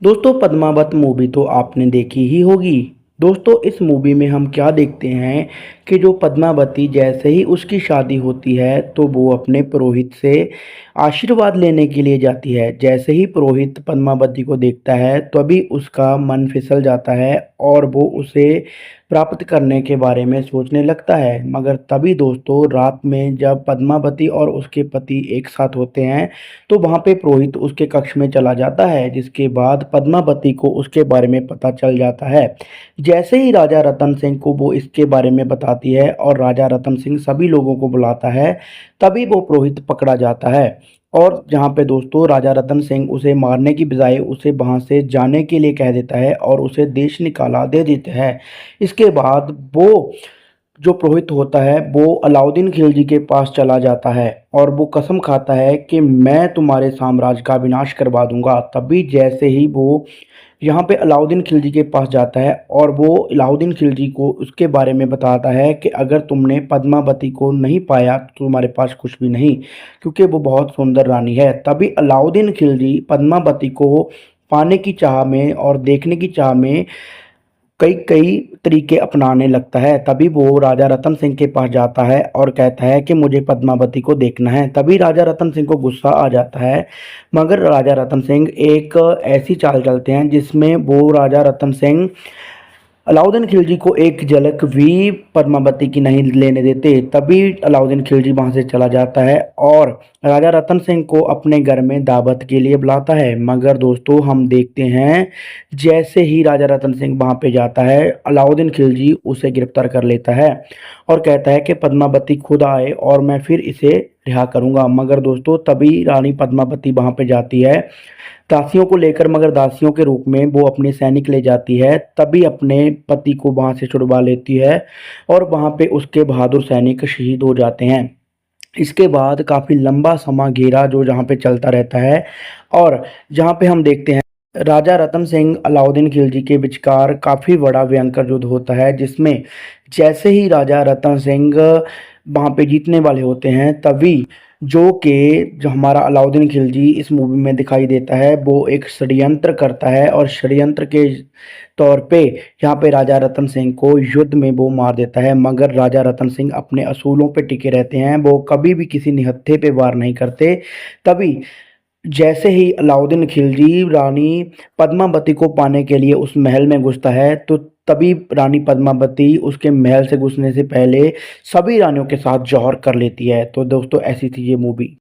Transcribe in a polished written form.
दोस्तों पद्मावत मूवी तो आपने देखी ही होगी। दोस्तों इस मूवी में हम क्या देखते हैं कि जो पद्मावती जैसे ही उसकी शादी होती है तो वो अपने पुरोहित से आशीर्वाद लेने के लिए जाती है। जैसे ही पुरोहित पद्मावती को देखता है तभी उसका मन फिसल जाता है और वो उसे प्राप्त करने के बारे में सोचने लगता है। मगर तभी दोस्तों रात में जब पद्मावती और उसके पति एक साथ होते हैं तो वहाँ पे पुरोहित उसके कक्ष में चला जाता है, जिसके बाद पद्मावती को उसके बारे में पता चल जाता है। जैसे ही राजा रतन सिंह को वो इसके बारे में बताती है और राजा रतन सिंह सभी लोगों को बुलाता है, तभी वो पुरोहित पकड़ा जाता है। और जहाँ पे दोस्तों राजा रतन सिंह उसे मारने की बजाय उसे वहाँ से जाने के लिए कह देता है और उसे देश निकाला दे देते हैं। इसके बाद वो जो पुरोहित होता है वो अलाउद्दीन खिलजी के पास चला जाता है और वो कसम खाता है कि मैं तुम्हारे साम्राज्य का विनाश करवा दूंगा। तभी जैसे ही वो यहाँ पे अलाउद्दीन खिलजी के पास जाता है और वो अलाउद्दीन खिलजी को उसके बारे में बताता है कि अगर तुमने पद्मावती को नहीं पाया तो तुम्हारे पास कुछ भी नहीं, क्योंकि वो बहुत सुंदर रानी है। तभी अलाउद्दीन खिलजी पद्मावती को पाने की चाह में और देखने की चाह में कई कई तरीके अपनाने लगता है। तभी वो राजा रतन सिंह के पास जाता है और कहता है कि मुझे पद्मावती को देखना है। तभी राजा रतन सिंह को गुस्सा आ जाता है, मगर राजा रतन सिंह एक ऐसी चाल चलते हैं जिसमें वो राजा रतन सिंह अलाउद्दीन खिलजी को एक झलक भी पद्मावती की नहीं लेने देते। तभी अलाउद्दीन खिलजी वहां से चला जाता है और राजा रतन सिंह को अपने घर में दावत के लिए बुलाता है। मगर दोस्तों हम देखते हैं जैसे ही राजा रतन सिंह वहां पे जाता है अलाउद्दीन खिलजी उसे गिरफ्तार कर लेता है और कहता है कि पद्मावती खुद आए और मैं फिर इसे रिहा करूंगा। मगर दोस्तों तभी रानी पद्मावती वहां पे जाती है दासियों को लेकर, मगर दासियों के रूप में वो अपने सैनिक ले जाती है। तभी अपने पति को वहां से छुड़वा लेती है और वहां पे उसके बहादुर सैनिक शहीद हो जाते हैं। इसके बाद काफ़ी लंबा समय घेरा जो जहाँ पे चलता रहता है और जहाँ पे हम देखते हैं राजा रतन सिंह अलाउद्दीन खिलजी के विचकार काफ़ी बड़ा भयंकर युद्ध होता है, जिसमें जैसे ही राजा रतन सिंह वहाँ पे जीतने वाले होते हैं तभी जो हमारा अलाउद्दीन खिलजी इस मूवी में दिखाई देता है वो एक षड्यंत्र करता है और षड्यंत्र के तौर पे यहाँ पे राजा रतन सिंह को युद्ध में वो मार देता है। मगर राजा रतन सिंह अपने असूलों पे टिके रहते हैं, वो कभी भी किसी निहत्थे पे वार नहीं करते। तभी जैसे ही अलाउद्दीन खिलजी रानी पद्मावती को पाने के लिए उस महल में घुसता है तो तभी रानी पद्मावती उसके महल से घुसने से पहले सभी रानियों के साथ जौहर कर लेती है। तो दोस्तों ऐसी थी ये मूवी।